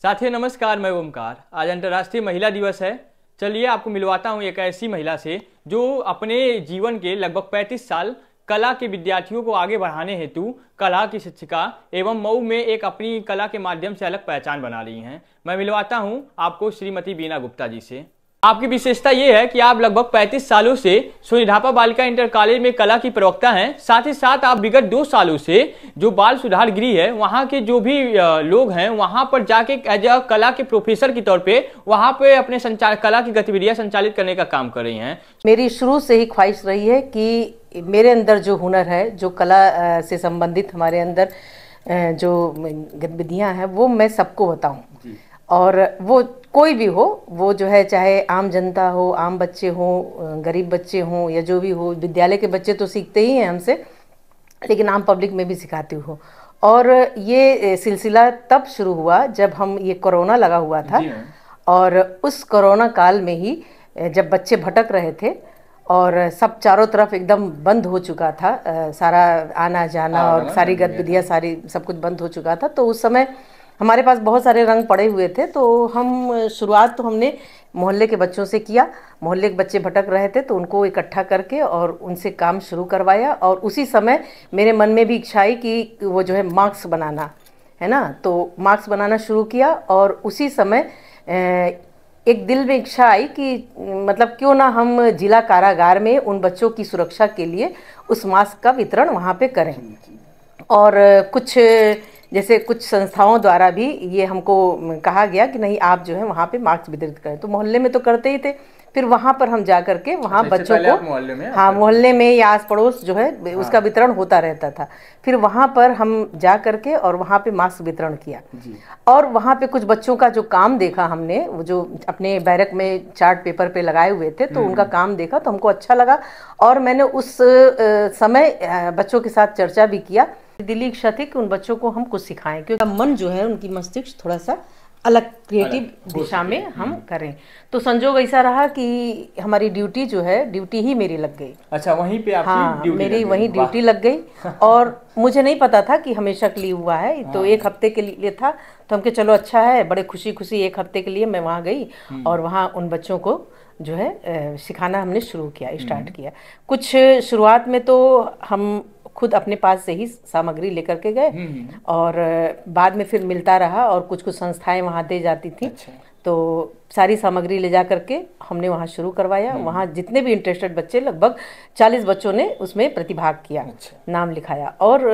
साथियों नमस्कार, मैं ओमकार। आज अंतर्राष्ट्रीय महिला दिवस है। चलिए आपको मिलवाता हूँ एक ऐसी महिला से जो अपने जीवन के लगभग 35 साल कला के विद्यार्थियों को आगे बढ़ाने हेतु कला की शिक्षिका एवं मऊ में एक अपनी कला के माध्यम से अलग पहचान बना रही हैं। मैं मिलवाता हूँ आपको श्रीमती बीना गुप्ता जी से। आपकी विशेषता ये है कि आप लगभग 35 सालों से सोनीढापा बालिका इंटर कॉलेज में कला की प्रवक्ता हैं। साथ ही साथ आप विगत 2 सालों से जो बाल सुधार गृह है वहाँ के जो भी लोग हैं वहाँ पर जाके एज अ कला के प्रोफेसर के तौर पे वहाँ पे अपने कला की गतिविधियाँ संचालित करने का काम कर रही हैं। मेरी शुरू से ही ख्वाहिश रही है कि मेरे अंदर जो हुनर है, जो कला से संबंधित हमारे अंदर जो गतिविधियाँ हैं वो मैं सबको बताऊँ। और वो कोई भी हो, वो जो है चाहे आम जनता हो, आम बच्चे हों, गरीब बच्चे हों या जो भी हो। विद्यालय के बच्चे तो सीखते ही हैं हमसे, लेकिन आम पब्लिक में भी सिखाती हूँ। और ये सिलसिला तब शुरू हुआ जब हम ये कोरोना लगा हुआ था। और उस कोरोना काल में ही जब बच्चे भटक रहे थे और सब चारों तरफ एकदम बंद हो चुका था, सारा आना जाना और सारी गतिविधियाँ सारी सब कुछ बंद हो चुका था। तो उस समय हमारे पास बहुत सारे रंग पड़े हुए थे। तो हम शुरुआत तो हमने मोहल्ले के बच्चों से किया। मोहल्ले के बच्चे भटक रहे थे तो उनको इकट्ठा करके और उनसे काम शुरू करवाया। और उसी समय मेरे मन में भी इच्छा आई कि वो जो है मास्क बनाना है ना, तो मास्क बनाना शुरू किया। और उसी समय एक दिल में इच्छा आई कि मतलब क्यों ना हम जिला कारागार में उन बच्चों की सुरक्षा के लिए उस मास्क का वितरण वहाँ पे करें। और कुछ जैसे कुछ संस्थाओं द्वारा भी ये हमको कहा गया कि नहीं, आप जो है वहाँ पे मास्क वितरित करें। तो मोहल्ले में तो करते ही थे, फिर वहाँ पर हम जा करके वहाँ बच्चों को मोहल्ले में हाँ मोहल्ले में या आस पड़ोस जो है उसका वितरण होता रहता था। फिर वहाँ पर हम जा करके और वहाँ पे मास्क वितरण किया। और वहाँ पे कुछ बच्चों का जो काम देखा हमने, वो जो अपने बैरक में चार्ट पेपर पे लगाए हुए थे, तो उनका काम देखा तो हमको अच्छा लगा। और मैंने उस समय बच्चों के साथ चर्चा भी किया। दिली इच्छा थी कि उन बच्चों को हम कुछ सिखाएं, क्योंकि मन जो है उनकी मस्तिष्क थोड़ा सा अलग क्रिएटिव दिशा में हम करें। तो संजोग ऐसा रहा कि हमारी ड्यूटी जो है, ड्यूटी ही मेरी लग गई। अच्छा, वहीं पे आपकी हाँ, ड्यूटी मेरी वहीं ड्यूटी लग गई। और मुझे नहीं पता था कि हमेशा के लिए हुआ है। तो 1 हफ्ते के लिए था, तो हम के चलो अच्छा है, बड़े खुशी खुशी 1 हफ्ते के लिए मैं वहाँ गई और वहाँ उन बच्चों को जो है सिखाना हमने शुरू किया, स्टार्ट किया। कुछ शुरुआत में तो हम खुद अपने पास से ही सामग्री लेकर के गए और बाद में फिर मिलता रहा और कुछ कुछ संस्थाएं वहाँ दे जाती थी। अच्छा। तो सारी सामग्री ले जा करके हमने वहाँ शुरू करवाया। वहाँ जितने भी इंटरेस्टेड बच्चे, लगभग 40 बच्चों ने उसमें प्रतिभाग किया। अच्छा। नाम लिखाया। और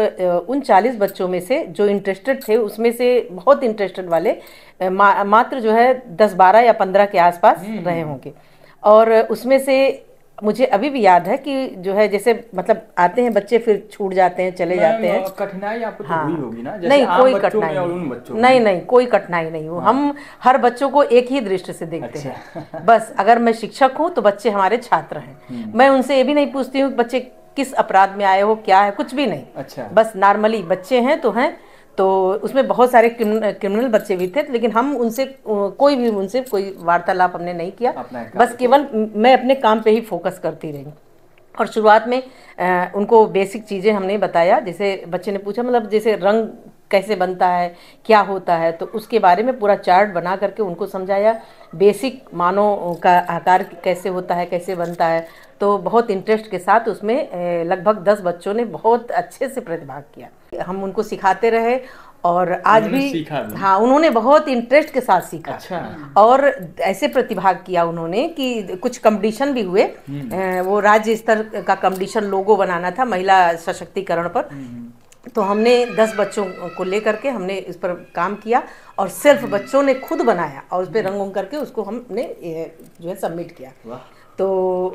उन 40 बच्चों में से जो इंटरेस्टेड थे, उसमें से बहुत इंटरेस्टेड वाले मात्र जो है 10-12 या 15 के आसपास रहे होंगे। और उसमें से मुझे अभी भी याद है कि जो है जैसे मतलब आते हैं बच्चे, फिर छूट जाते हैं, चले जाते हैं। कठिनाई आपको तो हुई होगी ना, जैसे नहीं, आम कोई बच्चों कठिनाई में और उन बच्चों में? नहीं, कोई कठिनाई नहीं हो। हम हर बच्चों को एक ही दृष्टि से देखते हैं। बस अगर मैं शिक्षक हूँ तो बच्चे हमारे छात्र हैं। मैं उनसे ये भी नहीं पूछती हूँ कि बच्चे किस अपराध में आए हो, क्या है, कुछ भी नहीं। अच्छा। बस नॉर्मली बच्चे हैं तो हैं। तो उसमें बहुत सारे क्रिमिनल बच्चे भी थे, लेकिन हम उनसे कोई वार्तालाप हमने नहीं किया। बस केवल मैं अपने काम पे ही फोकस करती रही। और शुरुआत में उनको बेसिक चीज़ें हमने बताया। जैसे बच्चे ने पूछा मतलब जैसे रंग कैसे बनता है, क्या होता है, तो उसके बारे में पूरा चार्ट बना करके उनको समझाया। बेसिक मानव का आकार कैसे होता है, कैसे बनता है। तो बहुत इंटरेस्ट के साथ उसमें लगभग 10 बच्चों ने बहुत अच्छे से प्रतिभाग किया। हम उनको सिखाते रहे और आज भी हाँ, उन्होंने बहुत इंटरेस्ट के साथ सीखा। अच्छा। और ऐसे प्रतिभाग किया उन्होंने कि कुछ कंपटीशन भी हुए। वो राज्य स्तर का कंपटीशन लोगो बनाना था महिला सशक्तिकरण पर। तो हमने 10 बच्चों को लेकर के हमने इस पर काम किया और सिर्फ बच्चों ने खुद बनाया और उस पर रंग करके उसको हमने जो है सबमिट किया। तो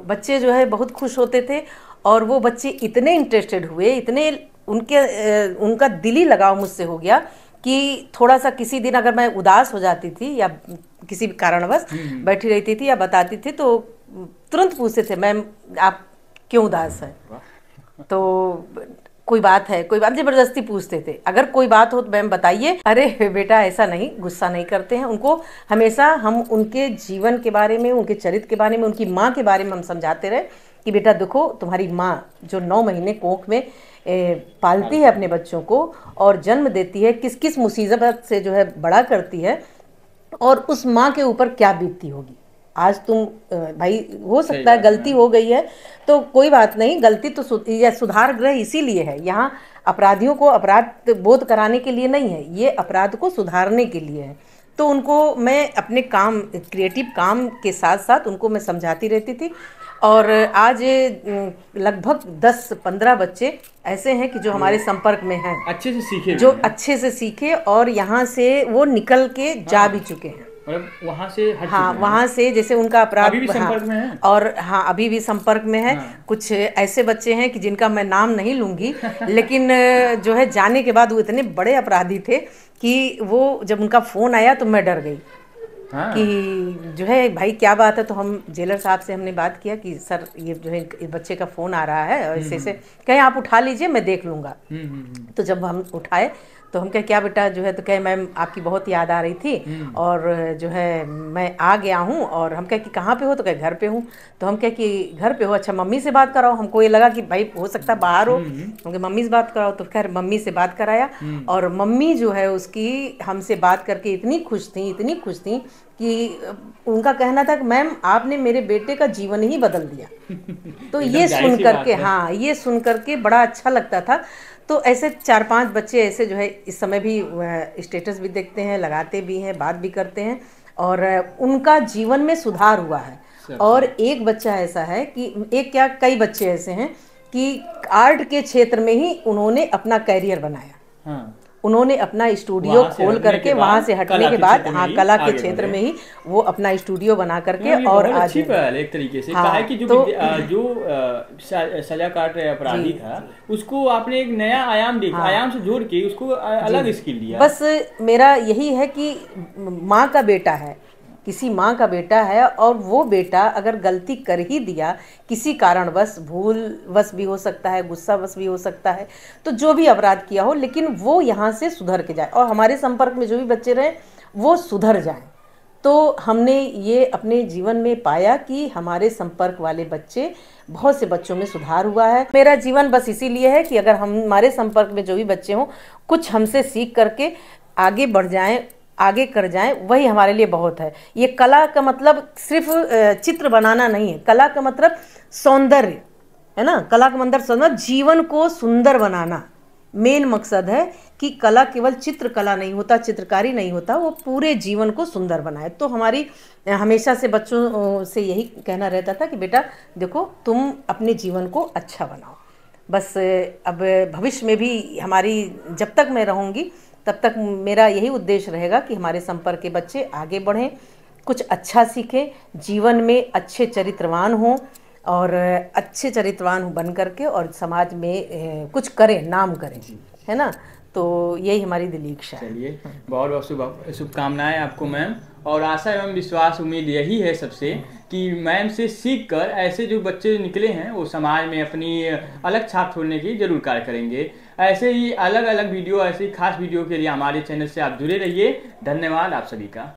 बच्चे जो है बहुत खुश होते थे। और वो बच्चे इतने इंटरेस्टेड हुए, इतने उनका दिली लगाव मुझसे हो गया कि थोड़ा सा किसी दिन अगर मैं उदास हो जाती थी या किसी भी कारणवश बैठी रहती थी या बताती थी, तो तुरंत पूछते थे, मैम आप क्यों उदास हैं? तो कोई बात है, कोई बात, जबरदस्ती पूछते थे। अगर कोई बात हो तो मैम बताइए। अरे बेटा ऐसा नहीं, गुस्सा नहीं करते हैं। उनको हमेशा हम उनके जीवन के बारे में, उनके चरित्र के बारे में, उनकी माँ के बारे में हम समझाते रहे कि बेटा देखो, तुम्हारी माँ जो 9 महीने कोख में पालती है अपने बच्चों को और जन्म देती है, किस किस मुसीबत से जो है बड़ा करती है, और उस माँ के ऊपर क्या बीतती होगी। आज तुम भाई हो सकता है गलती हो गई है तो कोई बात नहीं, गलती तो सुधार गृह इसीलिए है, यहाँ अपराधियों को अपराध बोध कराने के लिए नहीं है, ये अपराध को सुधारने के लिए है। तो उनको मैं अपने काम, क्रिएटिव काम के साथ साथ उनको मैं समझाती रहती थी। और आज लगभग 10-15 बच्चे ऐसे हैं कि जो हमारे संपर्क में हैं, अच्छे से सीखे, जो अच्छे से सीखे और यहाँ से वो निकल के जा भी चुके हैं, वहाँ से हट हाँ, वहाँ से जैसे उनका अपराध अभी भी संपर्क में है। और हाँ, अभी भी संपर्क में है। कुछ ऐसे बच्चे हैं कि जिनका मैं नाम नहीं लूंगी लेकिन जो है जाने के बाद वो इतने बड़े अपराधी थे कि वो जब उनका फोन आया तो मैं डर गई कि जो है भाई क्या बात है। तो हम जेलर साहब से हमने बात किया कि सर ये जो है इस बच्चे का फोन आ रहा है और ऐसे कहें आप उठा लीजिए, मैं देख लूँगा। तो जब हम उठाए तो हम कहे क्या बेटा जो है, तो कहे मैम आपकी बहुत याद आ रही थी और जो है मैं आ गया हूँ। और हम कहे कि कहाँ पे हो, तो कहे घर पे हूँ। तो हम कहे कि घर पे हो, अच्छा मम्मी से बात कराओ। हमको ये लगा कि भाई हो सकता है बाहर हो, हम कहे मम्मी से बात कराओ। तो खैर मम्मी से बात कराया और मम्मी जो है उसकी हमसे बात करके इतनी खुश थी कि उनका कहना था कि मैम आपने मेरे बेटे का जीवन ही बदल दिया। तो ये सुन करके, हाँ, ये सुन करके बड़ा अच्छा लगता था। तो ऐसे 4-5 बच्चे ऐसे जो है इस समय भी स्टेटस भी देखते हैं, लगाते भी हैं, बात भी करते हैं और उनका जीवन में सुधार हुआ है। और एक बच्चा ऐसा है कि एक क्या कई बच्चे ऐसे हैं कि आर्ट के क्षेत्र में ही उन्होंने अपना कैरियर बनाया। उन्होंने अपना स्टूडियो खोल करके, वहां से हटने के बाद, हाँ, कला के क्षेत्र में ही वो अपना स्टूडियो बना करके और आज अच्छी पहल एक तरीके से कहा है कि जो सजा काट रहे अपराधी था उसको आपने एक नया आयाम देखा, आयाम से जोड़ के उसको अलग स्किल दिया। बस मेरा यही है कि माँ का बेटा है, किसी माँ का बेटा है और वो बेटा अगर गलती कर ही दिया किसी कारणवश, भूलवश भी हो सकता है, गुस्सावश भी हो सकता है, तो जो भी अपराध किया हो, लेकिन वो यहाँ से सुधर के जाए और हमारे संपर्क में जो भी बच्चे रहे वो सुधर जाएं। तो हमने ये अपने जीवन में पाया कि हमारे संपर्क वाले बच्चे, बहुत से बच्चों में सुधार हुआ है। मेरा जीवन बस इसीलिए है कि अगर हमारे संपर्क में जो भी बच्चे हों कुछ हमसे सीख करके आगे बढ़ जाएं, आगे कर जाएं, वही हमारे लिए बहुत है। ये कला का मतलब सिर्फ चित्र बनाना नहीं है, कला का मतलब सौंदर्य है ना, कला का मतलब सौंदर्य, जीवन को सुंदर बनाना मेन मकसद है कि कला केवल चित्रकला नहीं होता, चित्रकारी नहीं होता, वो पूरे जीवन को सुंदर बनाए। तो हमारी हमेशा से बच्चों से यही कहना रहता था कि बेटा देखो तुम अपने जीवन को अच्छा बनाओ। बस अब भविष्य में भी हमारी, जब तक मैं रहूँगी तब तक मेरा यही उद्देश्य रहेगा कि हमारे संपर्क के बच्चे आगे बढ़ें, कुछ अच्छा सीखें, जीवन में अच्छे चरित्रवान हों और अच्छे चरित्रवान बन करके और समाज में कुछ करें, नाम करें, है ना। तो यही हमारी दिली इच्छा है। चलिए, बहुत बहुत शुभकामनाएं आपको मैम, और आशा एवं विश्वास उम्मीद यही है सबसे कि मैम से सीख कर ऐसे जो बच्चे निकले हैं वो समाज में अपनी अलग छाप छोड़ने की जरूर कार्य करेंगे। ऐसे ही अलग अलग वीडियो, ऐसे ही खास वीडियो के लिए हमारे चैनल से आप जुड़े रहिए। धन्यवाद आप सभी का।